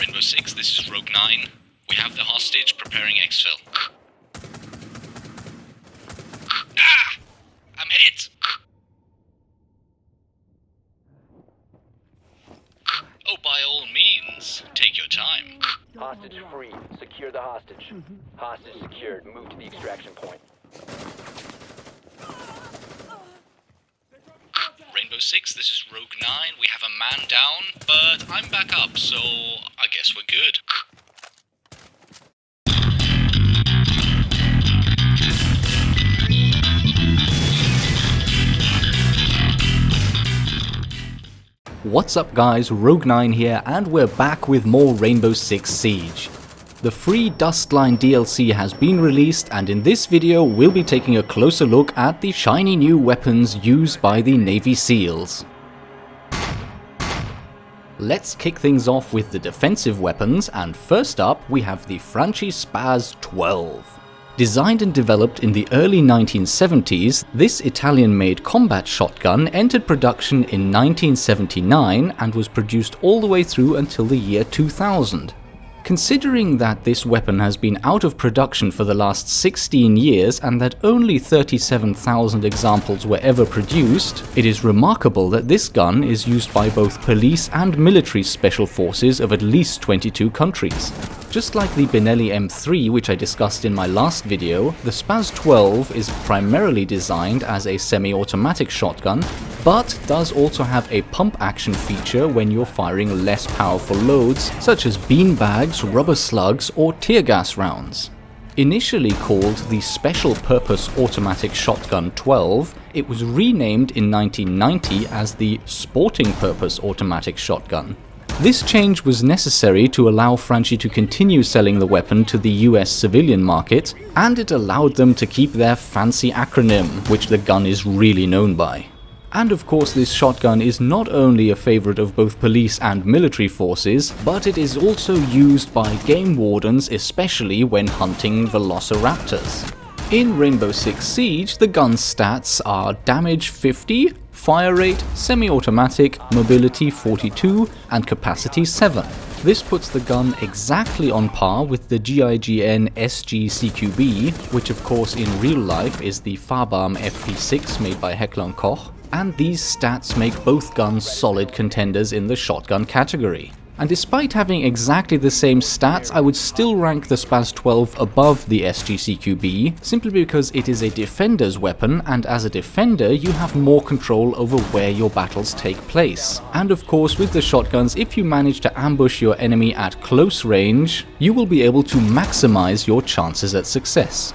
Rainbow 6, this is Rogue 9. We have the hostage preparing exfil. Ah! I'm hit! Oh, by all means, take your time. Hostage free. Secure the hostage. Hostage secured. Move to the extraction point. Rainbow 6, this is Rogue 9. We have a man down, but I'm back up, so I guess we're good. What's up guys, Rogue 9 here, and we're back with more Rainbow Six Siege. The free Dustline DLC has been released, and in this video we'll be taking a closer look at the shiny new weapons used by the Navy SEALs. Let's kick things off with the defensive weapons, and first up we have the Franchi Spas 12. Designed and developed in the early 1970s, this Italian-made combat shotgun entered production in 1979 and was produced all the way through until the year 2000. Considering that this weapon has been out of production for the last 16 years and that only 37,000 examples were ever produced, it is remarkable that this gun is used by both police and military special forces of at least 22 countries. Just like the Benelli M3, which I discussed in my last video, the Spas 12 is primarily designed as a semi-automatic shotgun, but does also have a pump action feature when you're firing less powerful loads, such as beanbags, rubber slugs, or tear gas rounds. Initially called the Special Purpose Automatic Shotgun 12, it was renamed in 1990 as the Sporting Purpose Automatic Shotgun. This change was necessary to allow Franchi to continue selling the weapon to the US civilian market, and it allowed them to keep their fancy acronym, which the gun is really known by. And of course this shotgun is not only a favorite of both police and military forces, but it is also used by game wardens, especially when hunting velociraptors. In Rainbow Six Siege, the gun's stats are damage 50, fire rate, semi-automatic, mobility 42, and capacity 7. This puts the gun exactly on par with the GIGN SG CQB, which of course in real life is the Fahrbaum FP6 made by Heckler & Koch, and these stats make both guns solid contenders in the shotgun category. And despite having exactly the same stats, I would still rank the Spas 12 above the SG-CQB, simply because it is a defender's weapon, and as a defender you have more control over where your battles take place. And of course with the shotguns, if you manage to ambush your enemy at close range, you will be able to maximize your chances at success.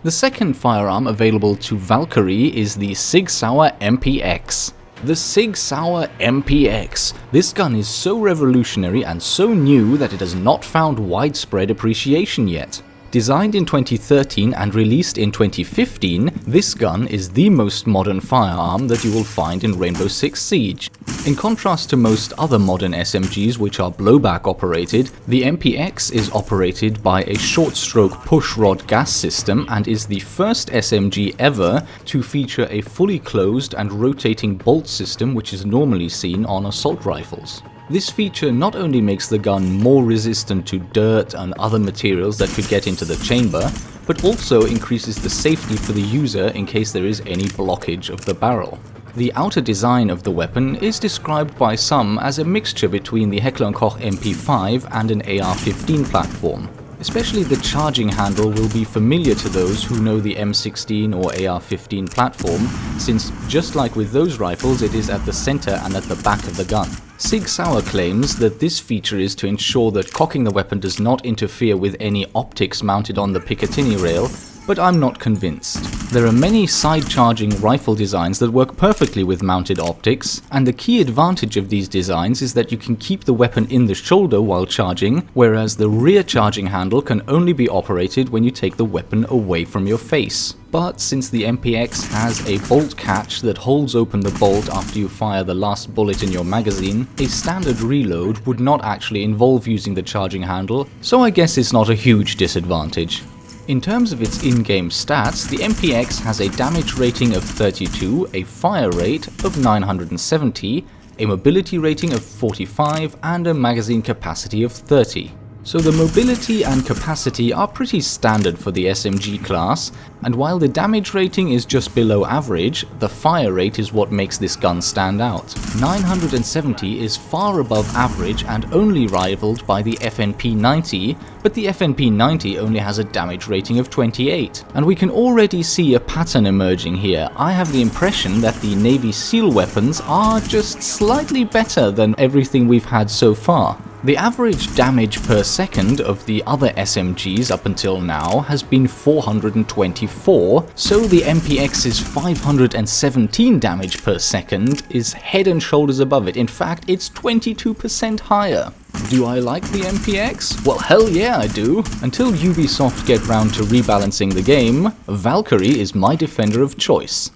The second firearm available to Valkyrie is the Sig Sauer MPX. The Sig Sauer MPX. This gun is so revolutionary and so new that it has not found widespread appreciation yet. Designed in 2013 and released in 2015, this gun is the most modern firearm that you will find in Rainbow Six Siege. In contrast to most other modern SMGs which are blowback operated, the MPX is operated by a short-stroke push-rod gas system and is the first SMG ever to feature a fully closed and rotating bolt system which is normally seen on assault rifles. This feature not only makes the gun more resistant to dirt and other materials that could get into the chamber, but also increases the safety for the user in case there is any blockage of the barrel. The outer design of the weapon is described by some as a mixture between the Heckler & Koch MP5 and an AR-15 platform. Especially the charging handle will be familiar to those who know the M16 or AR-15 platform, since just like with those rifles it is at the center and at the back of the gun. Sig Sauer claims that this feature is to ensure that cocking the weapon does not interfere with any optics mounted on the Picatinny rail, but I'm not convinced. There are many side-charging rifle designs that work perfectly with mounted optics, and the key advantage of these designs is that you can keep the weapon in the shoulder while charging, whereas the rear charging handle can only be operated when you take the weapon away from your face. But since the MPX has a bolt catch that holds open the bolt after you fire the last bullet in your magazine, a standard reload would not actually involve using the charging handle, so I guess it's not a huge disadvantage. In terms of its in-game stats, the MPX has a damage rating of 32, a fire rate of 970, a mobility rating of 45, and a magazine capacity of 30. So the mobility and capacity are pretty standard for the SMG class, and while the damage rating is just below average, the fire rate is what makes this gun stand out. 970 is far above average and only rivaled by the FNP-90, but the FNP-90 only has a damage rating of 28. And we can already see a pattern emerging here. I have the impression that the Navy SEAL weapons are just slightly better than everything we've had so far. The average damage per second of the other SMGs up until now has been 424, so the MPX's 517 damage per second is head and shoulders above it. In fact, it's 22% higher. Do I like the MPX? Well, hell yeah I do. Until Ubisoft get round to rebalancing the game, Valkyrie is my defender of choice.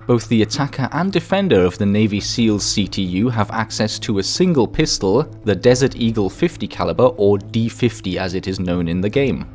Both the attacker and defender of the Navy SEAL CTU have access to a single pistol, the Desert Eagle 50 caliber, or D50 as it is known in the game.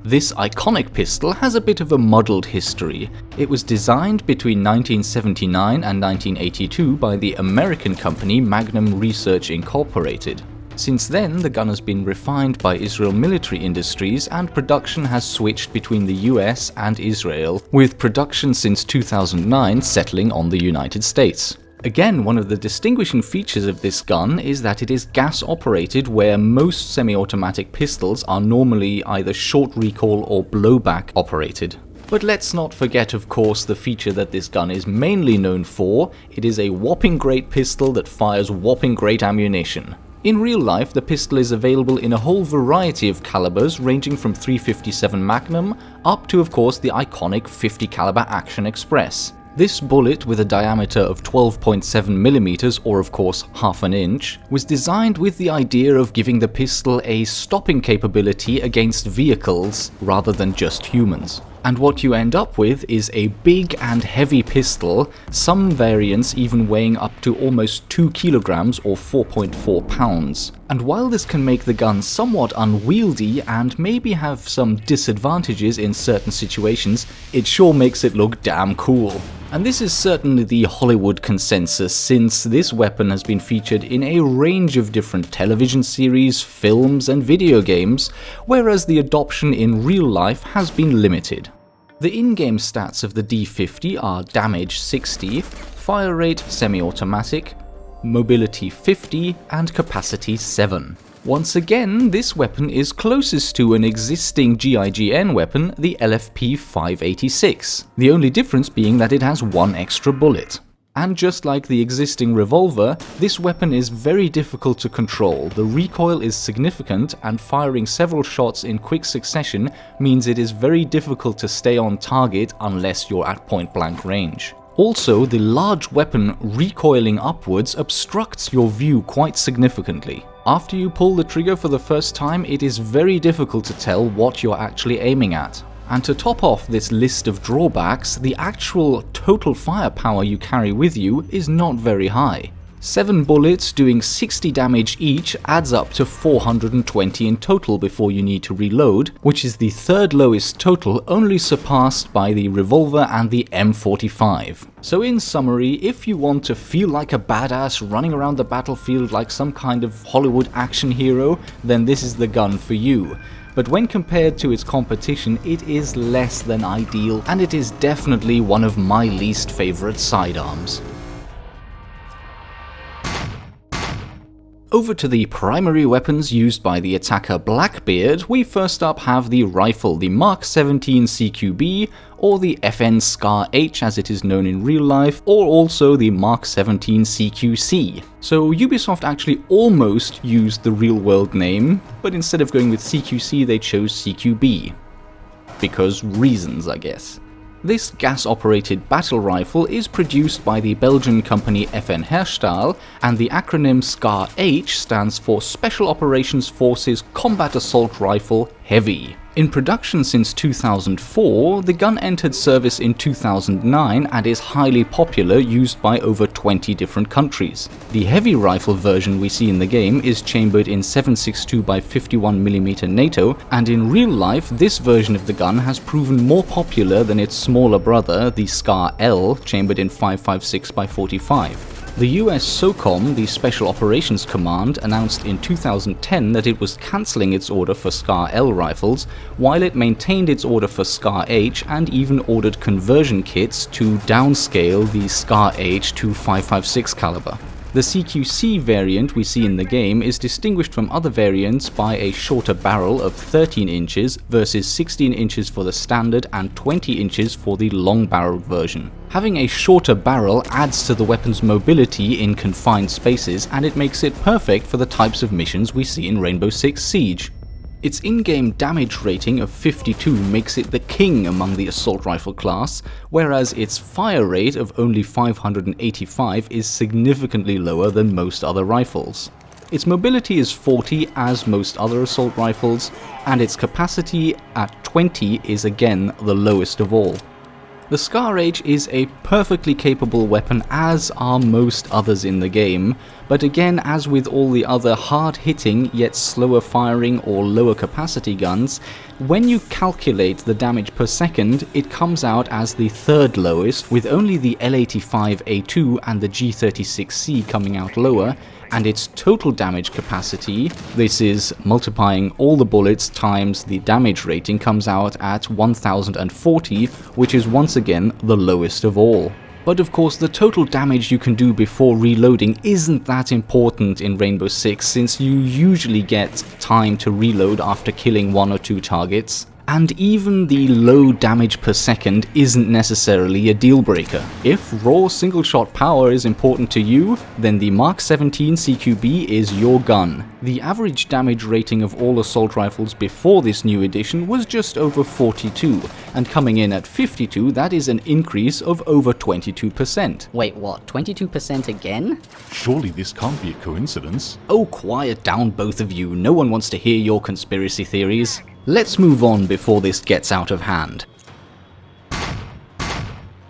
This iconic pistol has a bit of a muddled history. It was designed between 1979 and 1982 by the American company Magnum Research Incorporated. Since then, the gun has been refined by Israel Military Industries and production has switched between the US and Israel, with production since 2009 settling on the United States. Again, one of the distinguishing features of this gun is that it is gas operated, where most semi-automatic pistols are normally either short recoil or blowback operated. But let's not forget, of course, the feature that this gun is mainly known for. It is a whopping great pistol that fires whopping great ammunition. In real life, the pistol is available in a whole variety of calibers, ranging from .357 Magnum up to, of course, the iconic 50 caliber Action Express. This bullet, with a diameter of 12.7mm, or of course half an inch, was designed with the idea of giving the pistol a stopping capability against vehicles rather than just humans. And what you end up with is a big and heavy pistol, some variants even weighing up to almost 2 kilograms or 4.4 pounds. And while this can make the gun somewhat unwieldy and maybe have some disadvantages in certain situations, it sure makes it look damn cool. And this is certainly the Hollywood consensus, since this weapon has been featured in a range of different television series, films and video games, whereas the adoption in real life has been limited. The in-game stats of the D50 are damage 60, fire rate semi-automatic, mobility 50 and capacity 7. Once again, this weapon is closest to an existing GIGN weapon, the LFP 586, the only difference being that it has one extra bullet. And just like the existing revolver, this weapon is very difficult to control. The recoil is significant, and firing several shots in quick succession means it is very difficult to stay on target unless you're at point-blank range. Also, the large weapon recoiling upwards obstructs your view quite significantly. After you pull the trigger for the first time, it is very difficult to tell what you're actually aiming at. And to top off this list of drawbacks, the actual total firepower you carry with you is not very high. 7 bullets doing 60 damage each adds up to 420 in total before you need to reload, which is the third lowest total, only surpassed by the revolver and the M45. So in summary, if you want to feel like a badass running around the battlefield like some kind of Hollywood action hero, then this is the gun for you. But when compared to its competition, it is less than ideal, and it is definitely one of my least favorite sidearms. Over to the primary weapons used by the attacker Blackbeard, we first up have the rifle, the Mark 17 CQB, or the FN Scar H as it is known in real life, or also the Mark 17 CQC. So Ubisoft actually almost used the real world name, but instead of going with CQC they chose CQB. Because reasons, I guess. This gas-operated battle rifle is produced by the Belgian company FN Herstal, and the acronym SCAR-H stands for Special Operations Forces Combat Assault Rifle Heavy. In production since 2004, the gun entered service in 2009 and is highly popular, used by over 20 different countries. The heavy rifle version we see in the game is chambered in 7.62 by 51mm NATO, and in real life this version of the gun has proven more popular than its smaller brother, the SCAR L, chambered in 5.56 by 45. The US SOCOM, the Special Operations Command, announced in 2010 that it was cancelling its order for SCAR L rifles, while it maintained its order for SCAR H and even ordered conversion kits to downscale the SCAR H to 5.56 caliber. The CQC variant we see in the game is distinguished from other variants by a shorter barrel of 13 inches versus 16 inches for the standard and 20 inches for the long-barreled version. Having a shorter barrel adds to the weapon's mobility in confined spaces, and it makes it perfect for the types of missions we see in Rainbow Six Siege. Its in-game damage rating of 52 makes it the king among the assault rifle class, whereas its fire rate of only 585 is significantly lower than most other rifles. Its mobility is 40 as most other assault rifles, and its capacity at 20 is again the lowest of all. The SCAR H is a perfectly capable weapon, as are most others in the game, but again, as with all the other hard-hitting yet slower firing or lower capacity guns, when you calculate the damage per second, it comes out as the third lowest, with only the L85A2 and the G36C coming out lower, and its total damage capacity, this is multiplying all the bullets times the damage rating, comes out at 1040, which is once again the lowest of all. But of course, the total damage you can do before reloading isn't that important in Rainbow Six, since you usually get time to reload after killing 1 or 2 targets. And even the low damage per second isn't necessarily a deal breaker. If raw single shot power is important to you, then the Mark 17 CQB is your gun. The average damage rating of all assault rifles before this new edition was just over 42, and coming in at 52, that is an increase of over 22%. Wait, what? 22% again? Surely this can't be a coincidence. Oh, quiet down both of you, no one wants to hear your conspiracy theories. Let's move on before this gets out of hand.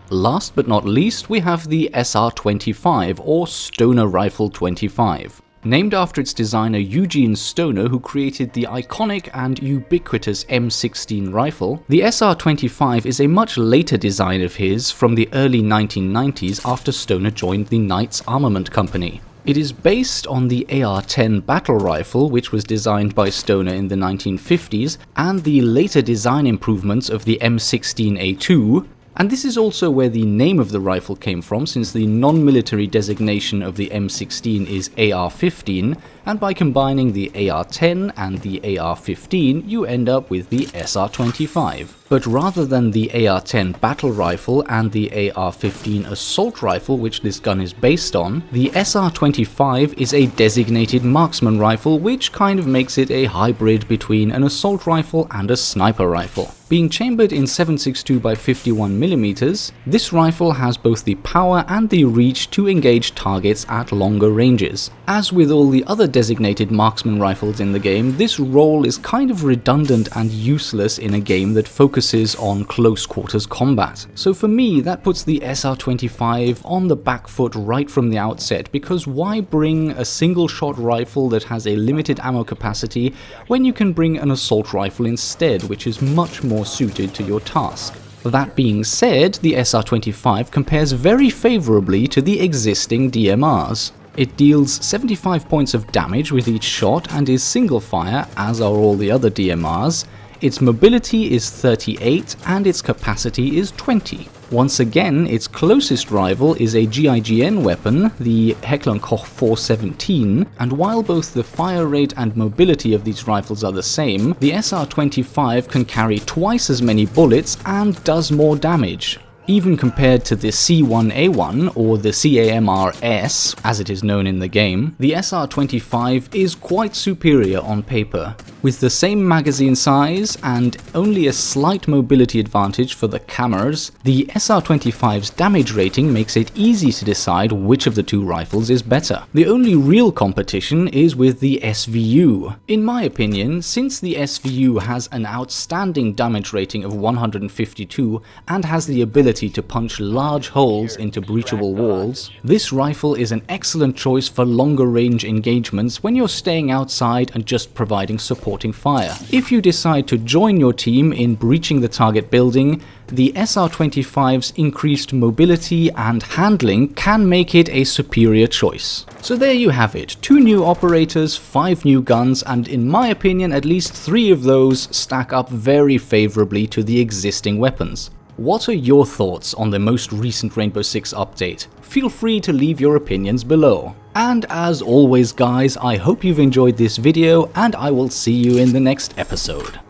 Last but not least, we have the SR-25, or Stoner Rifle 25. Named after its designer Eugene Stoner, who created the iconic and ubiquitous M16 rifle, the SR-25 is a much later design of his from the early 1990s after Stoner joined the Knights Armament Company. It is based on the AR-10 battle rifle, which was designed by Stoner in the 1950s, and the later design improvements of the M16A2, and this is also where the name of the rifle came from, since the non-military designation of the M16 is AR-15, and by combining the AR-10 and the AR-15, you end up with the SR-25. But rather than the AR-10 battle rifle and the AR-15 assault rifle, which this gun is based on, the SR-25 is a designated marksman rifle, which kind of makes it a hybrid between an assault rifle and a sniper rifle. Being chambered in 7.62 by 51mm, this rifle has both the power and the reach to engage targets at longer ranges. As with all the other designated marksman rifles in the game, this role is kind of redundant and useless in a game that focuses on close quarters combat. So for me, that puts the SR-25 on the back foot right from the outset, because why bring a single shot rifle that has a limited ammo capacity when you can bring an assault rifle instead, which is much more suited to your task. That being said, the SR-25 compares very favourably to the existing DMRs. It deals 75 points of damage with each shot and is single fire, as are all the other DMRs. Its mobility is 38 and its capacity is 20. Once again, its closest rival is a GIGN weapon, the Heckler & Koch 417, and while both the fire rate and mobility of these rifles are the same, the SR-25 can carry twice as many bullets and does more damage. Even compared to the C1A1 or the CAMR-S, as it is known in the game, the SR25 is quite superior on paper. With the same magazine size and only a slight mobility advantage for the cameras, the SR25's damage rating makes it easy to decide which of the two rifles is better. The only real competition is with the SVU. In my opinion, since the SVU has an outstanding damage rating of 152 and has the ability to punch large holes into breachable walls, this rifle is an excellent choice for longer range engagements when you're staying outside and just providing supporting fire. If you decide to join your team in breaching the target building, the SR25's increased mobility and handling can make it a superior choice. So there you have it, 2 new operators, 5 new guns, and in my opinion at least 3 of those stack up very favorably to the existing weapons. What are your thoughts on the most recent Rainbow Six update? Feel free to leave your opinions below. And as always guys, I hope you've enjoyed this video and I will see you in the next episode.